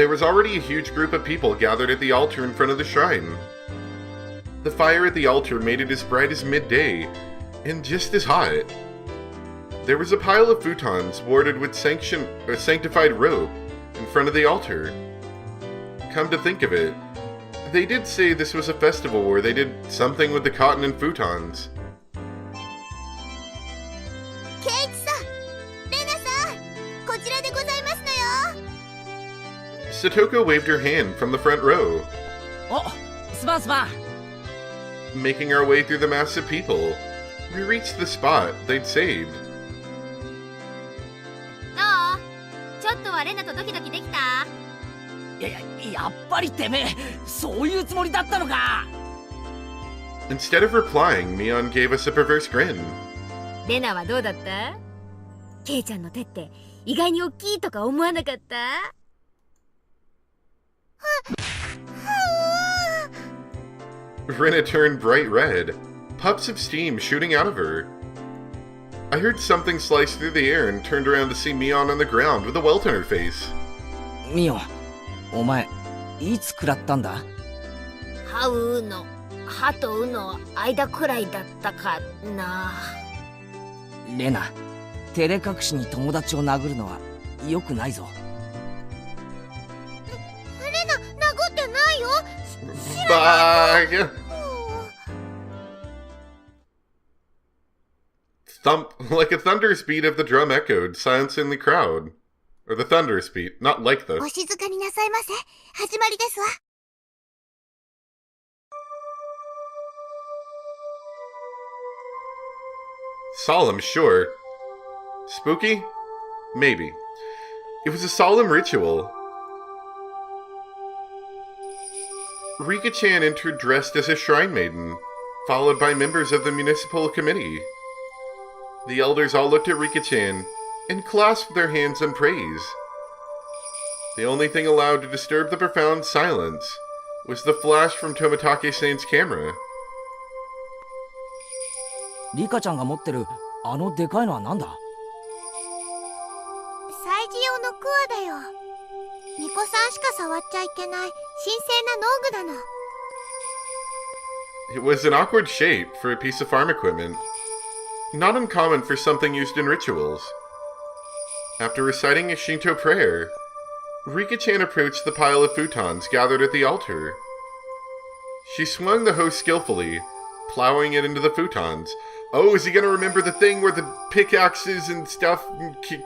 There was already a huge group of people gathered at the altar in front of the shrine. The fire at the altar made it as bright as midday, and just as hot. There was a pile of futons warded with sanctified rope in front of the altar. Come to think of it, they did say this was a festival where they did something with the cotton and futons. Satoko waved her hand from the front row. Oh, span. Making our way through the mass of people, we reached the spot they'd saved. Instead of replying, Mion gave us a perverse grin. レナはどうだった？ケイちゃんの手って意外に大きいとか思わなかった？ Rena turned bright red, puffs of steam shooting out of her. I heard something slice through the air and turned around to see Mion on the ground with a welt on her face. ミオン、お前、いつ食らったんだ？ハウの、ハとウの間くらいだったかな。レナ、照れ隠しに友達を殴るのは良くないぞ。レナ、殴ってないよ。Bye. Thump, like a thunderous beat of the drum echoed, silencing the crowd. Or the thunderous beat, not like the... お静かになさいませ。始まりですわ。Solemn, sure. Spooky? Maybe. It was a solemn ritual. Rika-chan entered dressed as a shrine maiden, followed by members of the municipal committee. The elders all looked at Rika-chan and clasped their hands in praise. The only thing allowed to disturb the profound silence was the flash from Tomitake-san's camera. リカちゃんが持ってるあのでかいのはなんだ？祭事用のクワだよ。巫女さんしか触っちゃいけない神聖な農具なの。It was an awkward shape for a piece of farm equipment, not uncommon for something used in rituals. After reciting a Shinto prayer, Rika-chan approached the pile of futons gathered at the altar. She swung the hoe skillfully, plowing it into the futons. Oh, is he gonna remember the thing where the pickaxes and stuff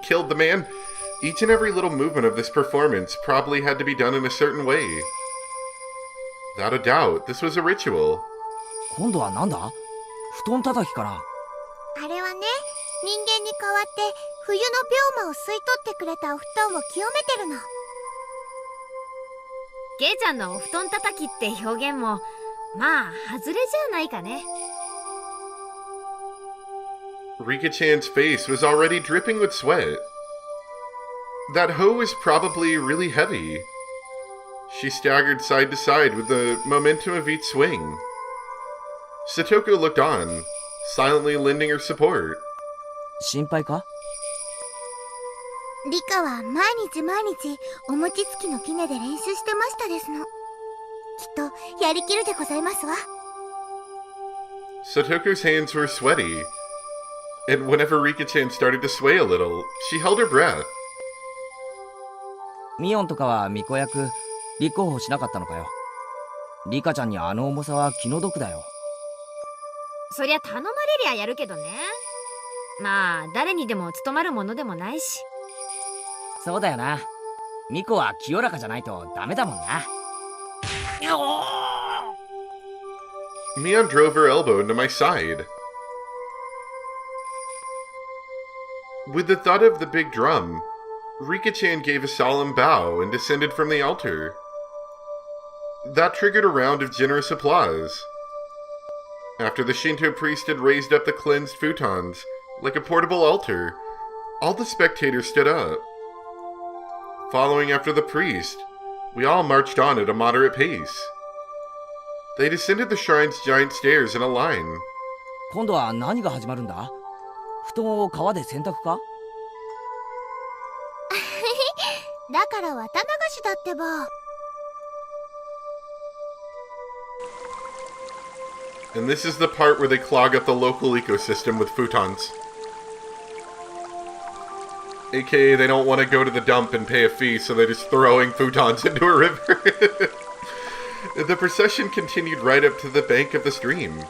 killed the man? Each and every little movement of this performance probably had to be done in a certain way. Without a doubt, this was a ritual. 今度はなんだ？布団叩きかな？あれはね、人間に代わって冬の病魔を吸い取ってくれたお布団を清めてるの。ケイちゃんのお布団叩きって表現も、まあ、外れじゃないかね。Rika-chan's face was already dripping with sweat. That hoe was probably really heavy. She staggered side to side with the momentum of each swing. Satoko looked on, silently lending her support. 心配か？リカは毎日お餅つきの杵で練習してましたですの。きっとやりきるでございますわ。Satoko's hands were sweaty, and whenever Rika-chan started to sway a little, she held her breath. ミオンとかは巫女役立候補しなかったのかよ。リカちゃんにあの重さは気の毒だよ。そりゃ頼まれりゃやるけどね。まあ誰にでも務まるものでもないし。そうだよな。巫女は清らかじゃないとダメだもんな。Mion drove her elbow into my side. With the thud of the big drum, Rika-chan gave a solemn bow and descended from the altar. That triggered a round of generous applause. After the Shinto priest had raised up the cleansed futons, like a portable altar, all the spectators stood up. Following after the priest, we all marched on at a moderate pace. They descended the shrine's giant stairs in a line. 今度は何が始まるんだ？布団を川で洗濯か？だから綿流しだってば。And this is the part where they clog up the local ecosystem with futons. AKA, they don't want to go to the dump and pay a fee, so they're just throwing futons into a river. The procession continued right up to the bank of the stream.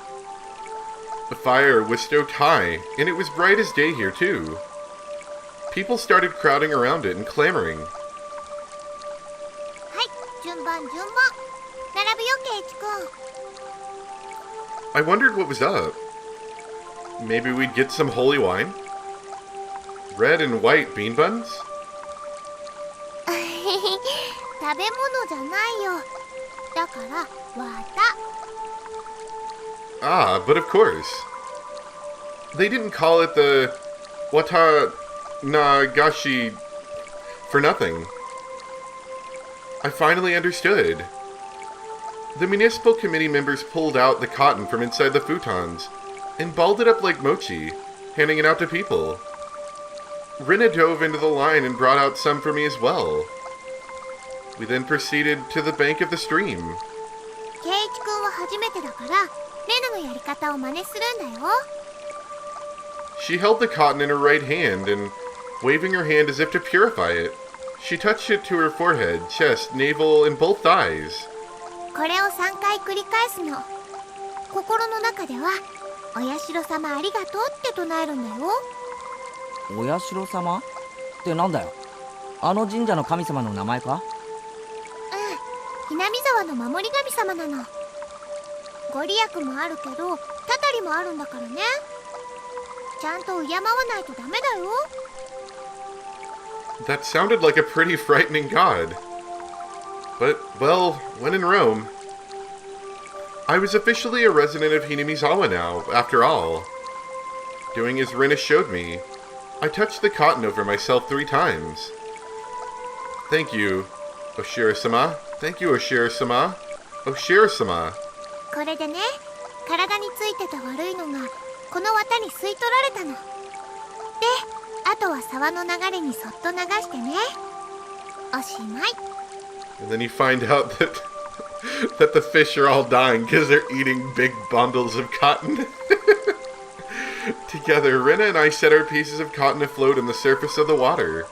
The fire was stoked high, and it was bright as day here, too. People started crowding around it and clamoring. はい、順番。並ぶよ、ケイチ君。 I wondered what was up. Maybe we'd get some holy wine? Red and white bean buns? 食べ物じゃないよ。だから、綿。Ah, but of course. They didn't call it the Watanagashi for nothing. I finally understood. The municipal committee members pulled out the cotton from inside the futons and balled it up like mochi, handing it out to people. Rina dove into the line and brought out some for me as well. We then proceeded to the bank of the stream. ケイチ君は初めてだから、レナのやり方を真似するんだよ。She held the cotton in her right hand and, waving her hand as if to purify it, she touched it to her forehead, chest, navel, and both thighs. これを3回繰り返すの。心の中では、お社様ありがとうって唱えるんだよ。お社様ってなんだよ。あの神社の神様の名前か？ひなみ沢の守り神様なの。ご利益もあるけど、たたりもあるんだからね。ちゃんと敬わないとダメだよ。That sounded like a pretty frightening god. But, well, when in Rome. I was officially a resident of Hinamizawa now, after all. Doing as Rina showed me, I touched the cotton over myself 3 times. Thank you, Oshira-sama. Thank you, Oshira-sama. Oshira-sama. これでね、体についてた悪いのが、この綿に吸い取られたの。で、あとは沢の流れにそっと流してね。おしまい。And then you find out that the fish are all dying because they're eating big bundles of cotton. Together, Rina and I set our pieces of cotton afloat on the surface of the water.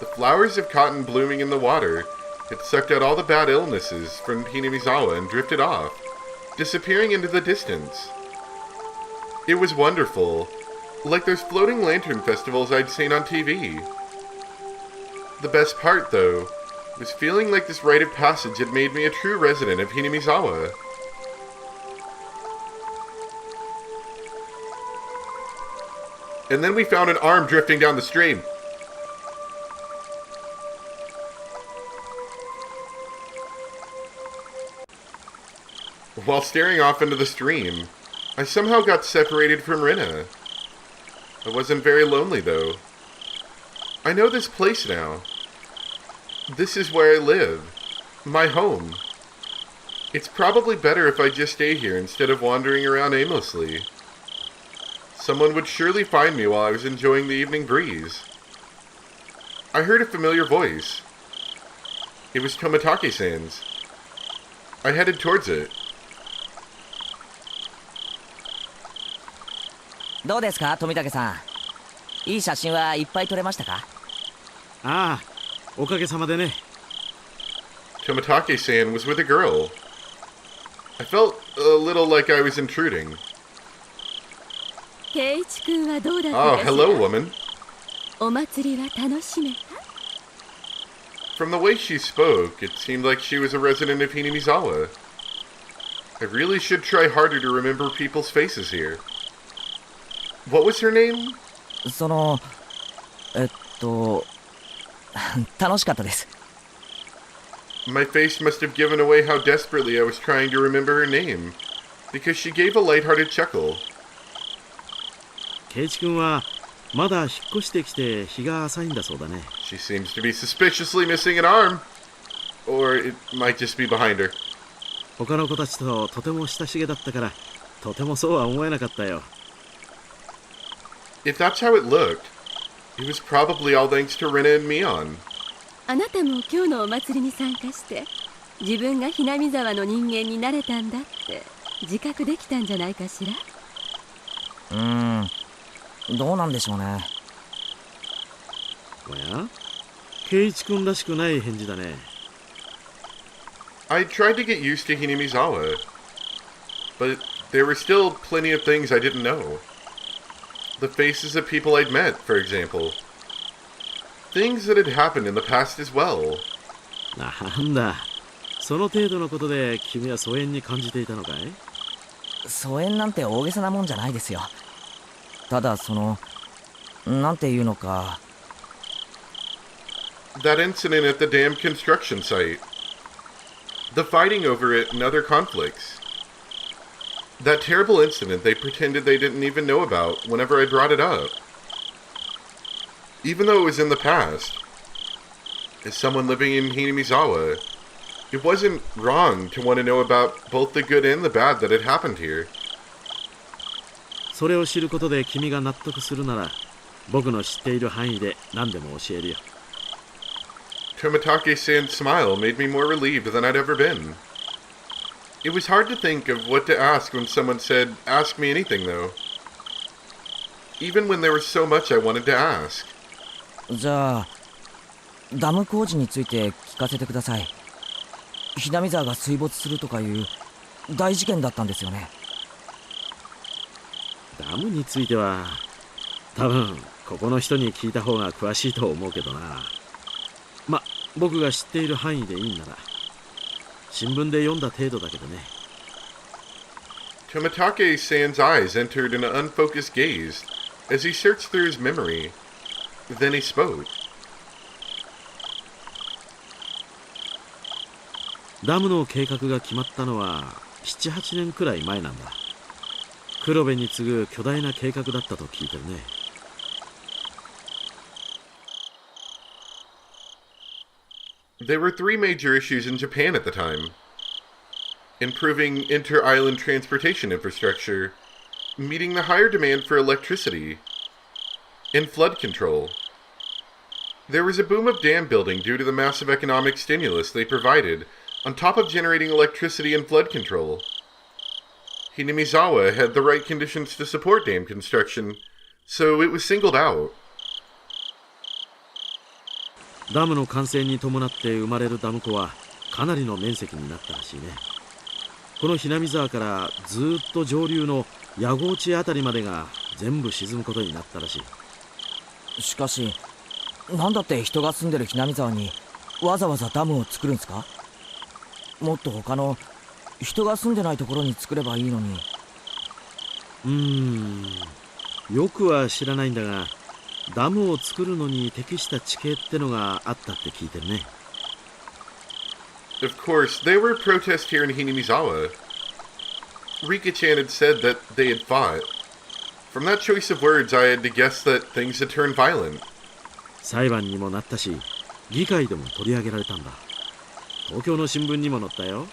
The flowers of cotton blooming in the water had sucked out all the bad illnesses from Hinamizawa and drifted off, disappearing into the distance. It was wonderful, like those floating lantern festivals I'd seen on TV. The best part, though, was feeling like this rite of passage had made me a true resident of Hinamizawa. And then we found an arm drifting down the stream. While staring off into the stream, I somehow got separated from Rina. I wasn't very lonely, though. I know this place now. This is where I live. My home. It's probably better if I just stay here instead of wandering around aimlessly. Someone would surely find me while I was enjoying the evening breeze. I heard a familiar voice. It was Tomitake-san's. I headed towards it. どうですか、富武さん。いい写真はいっぱい撮れましたか？ああ、おかげさまでね。Tomitake-san was with a girl. I felt a little like I was intruding. ケイチ君はどうだった Oh, かしら？ hello, woman. お祭りは楽しめた？ From the way she spoke, it seemed like she was a resident of Hinamizawa. I really should try harder to remember people's faces here. What was her name? その、楽しかったです。My face must have given away how desperately I was trying to remember her name, because she gave a lighthearted chuckle. ケイチ君はまだ引っ越してきて日が浅いんだそうだね。She seems to be suspiciously missing an arm. Or it might just be behind her. 他の子たちととても親しげだったから、とてもそうは思えなかったよ。If that's how it looked, it was probably all thanks to Rina and Mion. あなたも今日のお祭りに参加して自分がひなみ沢の人間になれたんだって自覚できたんじゃないかしら。どうなんでしょうね。おや、圭一君らしくない返事だね。I tried to get used to Hinamizawa, but there were still plenty of things I didn't know. The faces of people I'd met, for example. Things that had happened in the past as well. なんだ、その程度のことで君は疎遠に感じていたのかい？疎遠なんて大げさなもんじゃないですよ。ただなんていうのか。That incident at the damn construction site. The fighting over it and other conflicts. That terrible incident they pretended they didn't even know about whenever I brought it up. Even though it was in the past, as someone living in Hinamizawa, it wasn't wrong to want to know about both the good and the bad that had happened here. それを知ることで君が納得するなら、僕の知っている範囲で何でも教えるよ。Tomitake-san's smile made me more relieved than I'd ever been. It was hard to think of what to ask when someone said, "Ask me anything," though. Even when there was so much I wanted to ask. じゃあダム工事について聞かせてください。ひなみ沢が水没するとかいう大事件だったんですよね。ダムについては多分ここの人に聞いた方が詳しいと思うけどな。僕が知っている範囲でいいんなら、新聞で読んだ程度だけどね。Tomitake-san's eyes entered an unfocused gaze as he searched through his memory. Then he spoke. ダムの計画が決まったのは7、8年くらい前なんだ。黒部に次ぐ巨大な計画だったと聞いてるね。There were three major issues in Japan at the time: improving inter-island transportation infrastructure, meeting the higher demand for electricity, and flood control. There was a boom of dam building due to the massive economic stimulus they provided, on top of generating electricity and flood control. Hinamizawa had the right conditions to support dam construction, so it was singled out. ダムの完成に伴って生まれるダム湖はかなりの面積になったらしいね。このひなみ沢からずっと上流の矢郷地あたりまでが全部沈むことになったらしい。しかしなんだって人が住んでるひなみ沢にわざわざダムを作るんですか？もっと他の人が住んでないところに作ればいいのに。よくは知らないんだが、ダムを作るのに適した地形ってのがあったって聞いてるね。Of course, there were protests here in Hinamizawa. Rika-chan had said that they had fought. From that choice of words, I had to guess that things had turned violent. 裁判にもなったし、議会でも取り上げられたんだ。東京の新聞にも載ったよ。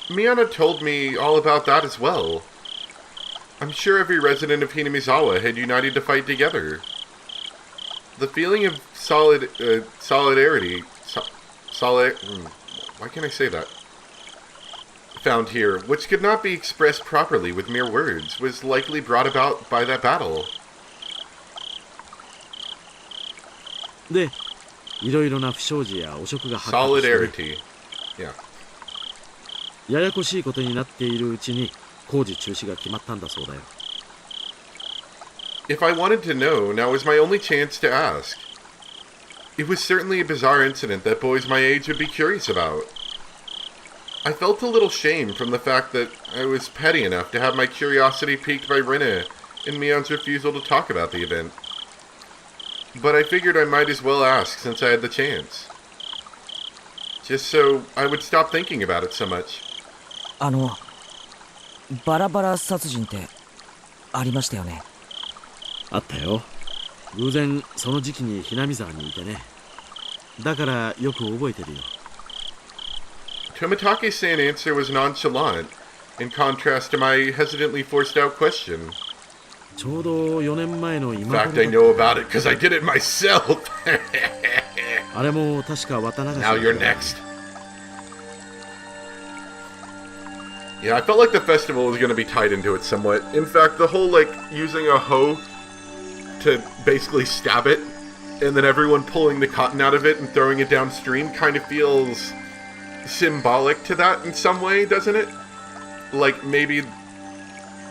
Miyana told me all about that as well. I'm sure every resident of Hinamizawa had united to fight together. The feeling of solidarity, why can't I say that? Found here, which could not be expressed properly with mere words, was likely brought about by that battle. で、いろいろな不祥事や汚職が発覚して、 Solidarity. Yeah. ややこしいことになっているうちに工事中止が決まったんだそうだよ。If I wanted to know, now was my only chance to ask. It was certainly a bizarre incident that boys my age would be curious about. I felt a little shame from the fact that I was petty enough to have my curiosity piqued by Rina and Mion's refusal to talk about the event. But I figured I might as well ask since I had the chance. Just so I would stop thinking about it so much. バラバラ殺人ってありましたよね。あったよ。偶然その時期にひなみ沢にいてね。だからよく覚えてるよ。Tomitake-san's answer was nonchalant, in contrast to my hesitantly forced out question. ちょうど4年前の In 今頃 fact, I know about it because I did it myself. あれも確か綿流し。 Now you're next. Yeah, I felt like the festival was going to be tied into it somewhat. In fact, the whole, like, using a hoe to basically stab it, and then everyone pulling the cotton out of it and throwing it downstream kind of feels symbolic to that in some way, doesn't it? Like, maybe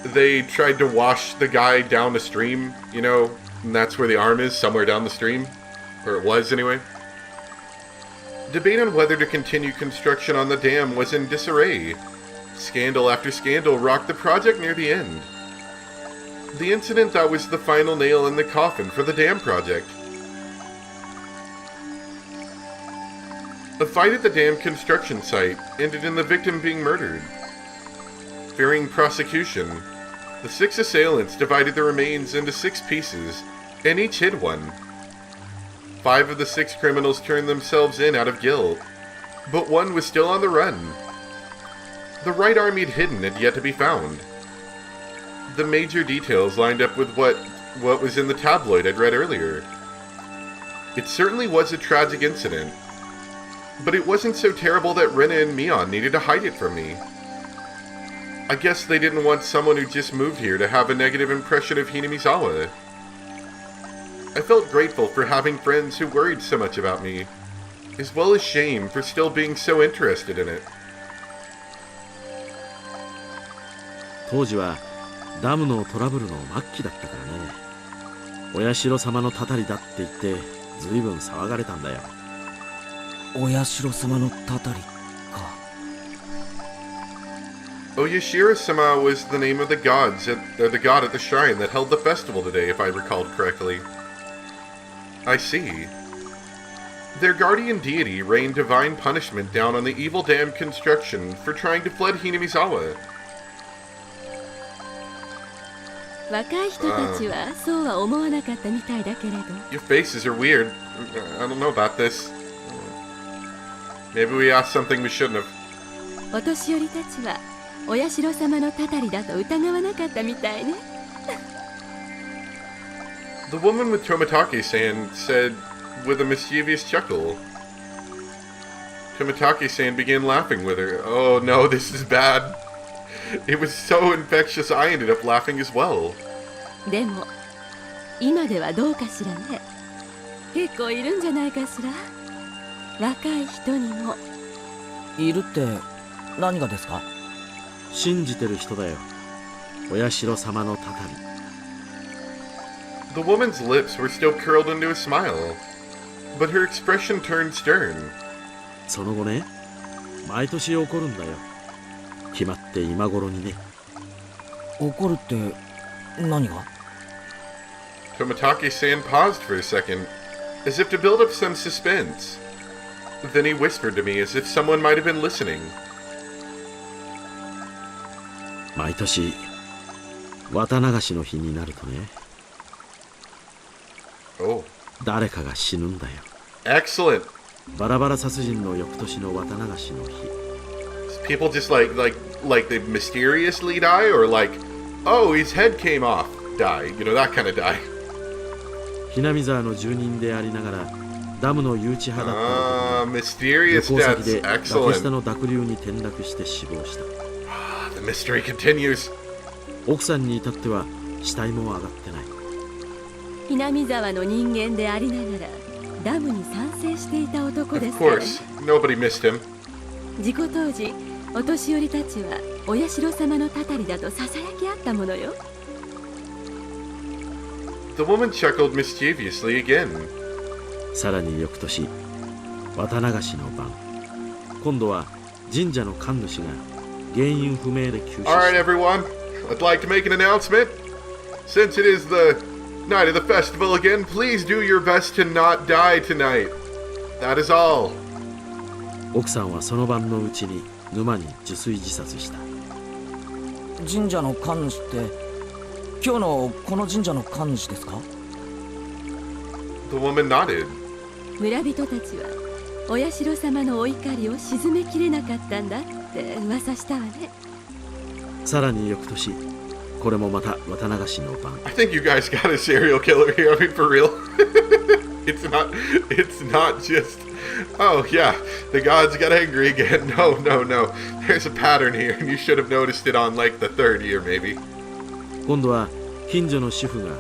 they tried to wash the guy down the stream, you know, and that's where the arm is, somewhere down the stream. Or it was, anyway. Debate on whether to continue construction on the dam was in disarray. Scandal after scandal rocked the project near the end. The incident that was the final nail in the coffin for the dam project. A fight at the dam construction site ended in the victim being murdered. Fearing prosecution, the 6 assailants divided the remains into 6 pieces, and each hid one. 5 of the 6 criminals turned themselves in out of guilt, but 1 was still on the run. The right arm he'd hidden had yet to be found. The major details lined up with what was in the tabloid I'd read earlier. It certainly was a tragic incident, but it wasn't so terrible that Rena and Mion needed to hide it from me. I guess they didn't want someone who just moved here to have a negative impression of Hinamizawa. I felt grateful for having friends who worried so much about me, as well as shame for still being so interested in it. 当時はダムのトラブルの末期だったからね。お社様のたたりだって言って随分騒がれたんだよ。お社様のたたりか。Oyashiro-sama was the name of the god at the shrine that held the festival today, if I recalled correctly. I see. Their guardian deity rained divine punishment down on the evil dam construction for trying to flood Hinamizawa. 若い人たちはそうは思わなかったみたいだけれど。 Your faces are weird. I don't know about this. Maybe we asked something we shouldn't have. お年寄りたちはお社様のたたりだと疑わなかったみたいね。The woman with Tomitake-san said with a mischievous chuckle. Tomitake-san began laughing with her. Oh no, this is bad. It was so infectious I ended up laughing as well. でも今ではどうかしらね。結構いるんじゃないかしら。若い人にも。いるって何がですか？信じてる人だよ。お社様のたたり。 The woman's lips were still curled into a smile, but her expression turned stern. その後ね、毎年起こるんだよ。決まって今頃にね。怒るって何が？ Tomitake-san paused for a second, as if to build up some suspense. Then he whispered to me as if someone might have been listening. 毎年綿流しの日になるとね。Oh. 誰かが死ぬんだよ。 Excellent. バラバラ殺人の翌年の綿流しの日。 People just like they mysteriously die, or like, oh, his head came off, die. You know, that kind of die. ひなみ沢の住人でありながらダムの誘致派だったので、 mysterious 旅行先 deaths. で崖下 Excellent. の濁流に転落して死亡した。 The mystery continues. 奥さんに至っては死体も上がってない。ひなみ沢の人間でありながらダムに賛成していた男で Of すからね。 course, nobody missed him. 事故当時お年寄りたちはお社様のたたりだとささやき合ったものよ。 The woman chuckled mischievously again. さらに翌年綿流しの晩、今度は神社の神主が原因不明で急死 All し right, た。 everyone. I'd like to make an announcement. Since it is the night of the festival again, please do your best to not die tonight. That is all. 奥さんはその晩のうちに沼に受水自殺した。神社の神主って今日のこの神社の神主ですか？ The woman nodded. 村人たちはお社様のお怒りを鎮めきれなかったんだって噂したわね。さらに翌年、これもまた綿流しの晩。 I think you guys got a serial killer here. I mean, for real. It's not just, oh yeah, the gods got angry again. No. There's a pattern here, and you should have noticed it on like the third year, maybe. 今度は近所の主婦が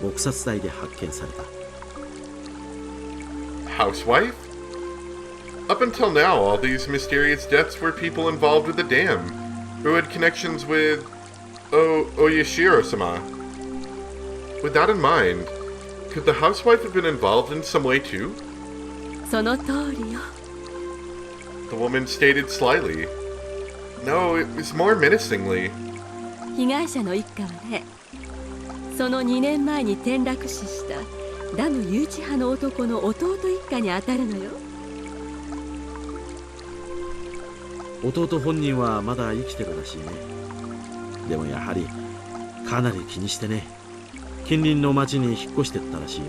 撲殺体で発見された。 Housewife? Up until now, all these mysterious deaths were people involved with the dam, who had connections with Oyashiro-sama. With that in mind, could the housewife have been involved in some way too? その通りよ。 The woman stated slyly. No, it was more menacingly. 被害者の一家はね、その2年前に転落死したダム誘致派の男の弟一家に当たるのよ。弟本人はまだ生きてるらしいね。でもやはりかなり気にしてね、近隣の町に引っ越してったらしいよ。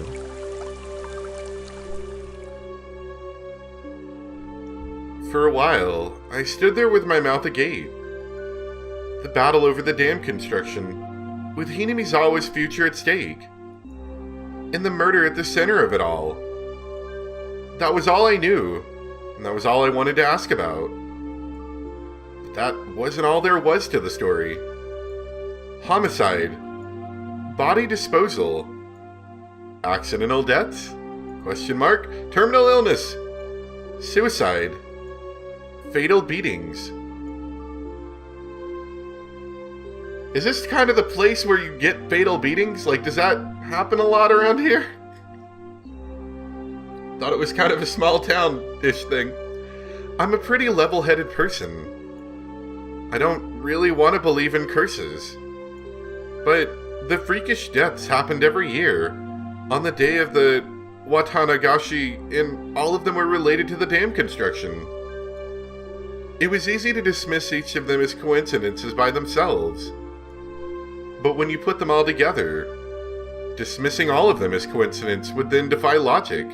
For a while, I stood there with my mouth agape. The battle over the dam construction, with Hinamizawa's future at stake, and the murder at the center of it all. That was all I knew, and that was all I wanted to ask about. But that wasn't all there was to the story. Homicide, body disposal, accidental deaths, question mark, terminal illness, suicide, fatal beatings. Is this kind of the place where you get fatal beatings? Like, does that happen a lot around here? Thought it was kind of a small town-ish thing. I'm a pretty level-headed person. I don't really want to believe in curses. But the freakish deaths happened every year, on the day of the Watanagashi, and all of them were related to the dam construction. It was easy to dismiss each of them as coincidences by themselves. But when you put them all together, dismissing all of them as coincidence would then defy logic.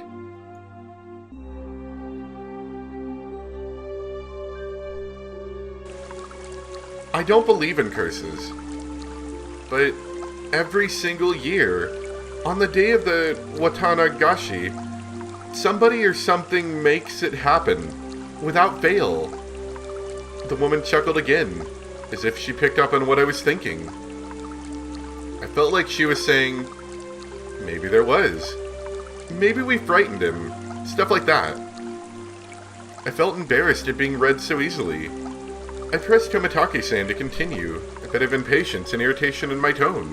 I don't believe in curses, but every single year, on the day of the Watanagashi, somebody or something makes it happen, without fail. The woman chuckled again, as if she picked up on what I was thinking. I felt like she was saying, maybe there was. Maybe we frightened him. Stuff like that. I felt embarrassed at being read so easily. I pressed Tomitake-san to continue, a bit of impatience and irritation in my tone.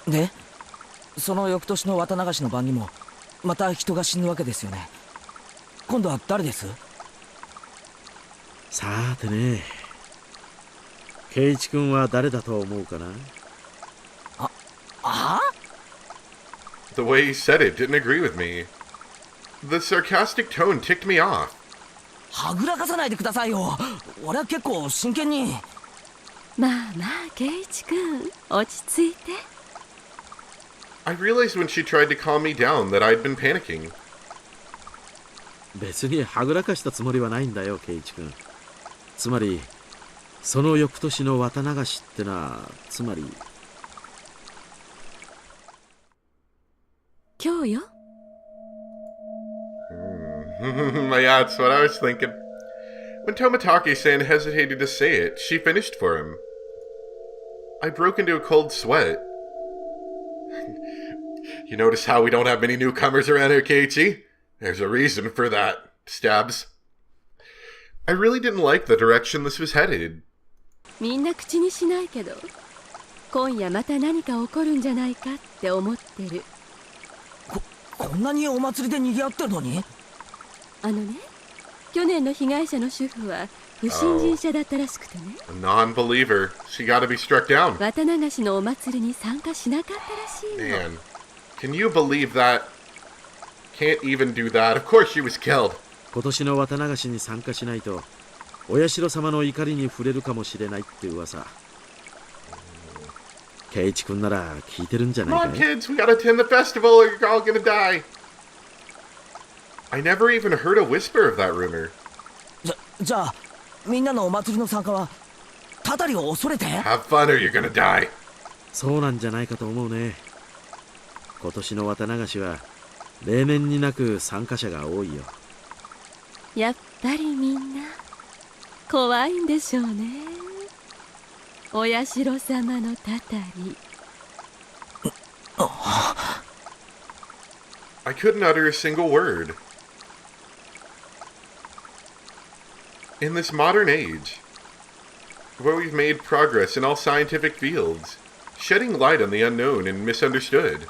で、その翌年の綿流しの晩にもまた人が死ぬわけですよね。今度は誰です？さーてね、圭一君は誰だと思うかな？The way he said it didn't agree with me. The sarcastic tone ticked me off. はぐらかさないでくださいよ。俺は結構真剣に。まあまあ、圭一君、落ち着いて。I realized when she tried to calm me down that I'd been panicking. 別にはぐらかしたつもりはないんだよ、圭一君。つまり、その翌年の綿流しってのは、つまり。今日よ。Yeah, that's what I was thinking. When Tomitake-san hesitated to say it, she finished for him. I broke into a cold sweat. You notice how we don't have many newcomers around here, Keiichi? There's a reason for that. Stabs. I really didn't like the direction this was headed. みんな口にしないけど、今夜また何か起こるんじゃないかって思ってる。こんなにお祭りで賑わってるのに？ね、去年の被害者の主婦は不信心者だったらしくてね。A non-believer. She gotta be struck down. 綿流しのお祭りに参加しなかったらしいの。Man, can you believe that? Can't even do that. Of course she was killed. 今年の綿流しに参加しないと、お社様の怒りに触れるかもしれないって噂。圭一君なら聞いてるんじゃないか Come い？ on, kids, we gotta attend the festival or you're all gonna die. I never even heard a whisper of that rumor. じゃあみんなのお祭りの参加はたたりを恐れて？ Have fun or you're gonna die. そうなんじゃないかと思うね。今年の綿流しは例年になく参加者が多いよ。やっぱりみんな怖いんでしょうね。お社様のたたり。I couldn't utter a single word. In this modern age, where we've made progress in all scientific fields, shedding light on the unknown and misunderstood,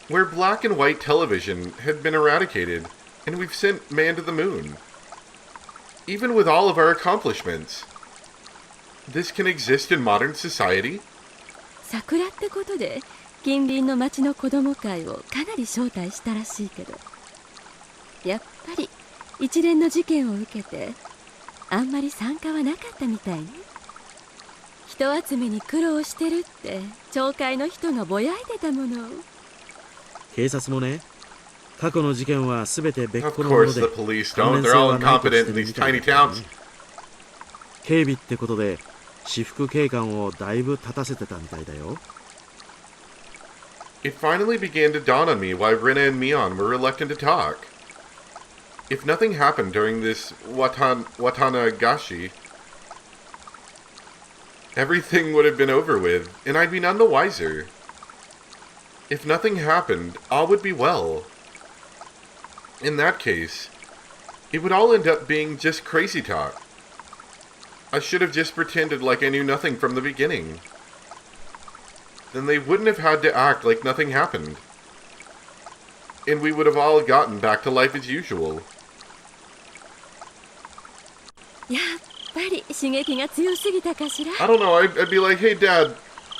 where black and white television had been eradicated and we've sent man to the moon, even with all of our accomplishments, this can exist in modern society? 桜ってことで近隣の町の子供会をかなり招待したらしいけど、やっぱり一連の事件を受けてあんまり参加はなかったみたいね。人集めに苦労してるって町会の人がぼやいてたもの。警察もね、過去の事件は全て別 Of 個のもの course で the police 関 don't. 連性 They're all はないとし incompetent て in る these みたい tiny だからね。 towns. 警備ってことで私服警官をだいぶ立たせてたみたいだよ。It finally began to dawn on me why Rina and Mion were reluctant to talk. If nothing happened during this Watanagashi, everything would have been over with, and I'd be none the wiser. If nothing happened, all would be well. In that case, it would all end up being just crazy talk. I should have just pretended like I knew nothing from the beginning. Then they wouldn't have had to act like nothing happened. And we would have all gotten back to life as usual. やっぱり刺激が強すぎたかしら。 I don't know, I'd be like, hey Dad,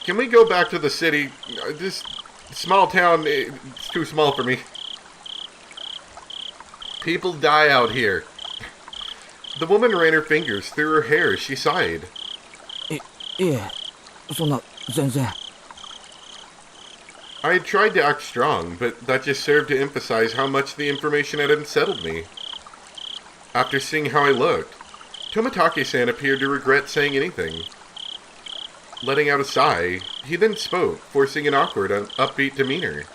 can we go back to the city? This small town, it's too small for me. People die out here. The woman ran her fingers through her hair as she sighed. いえ、そんな全然。I had tried to act strong, but that just served to emphasize how much the information had unsettled me. After seeing how I looked, Tomitake-san appeared to regret saying anything. Letting out a sigh, he then spoke, forcing an awkward, upbeat demeanor.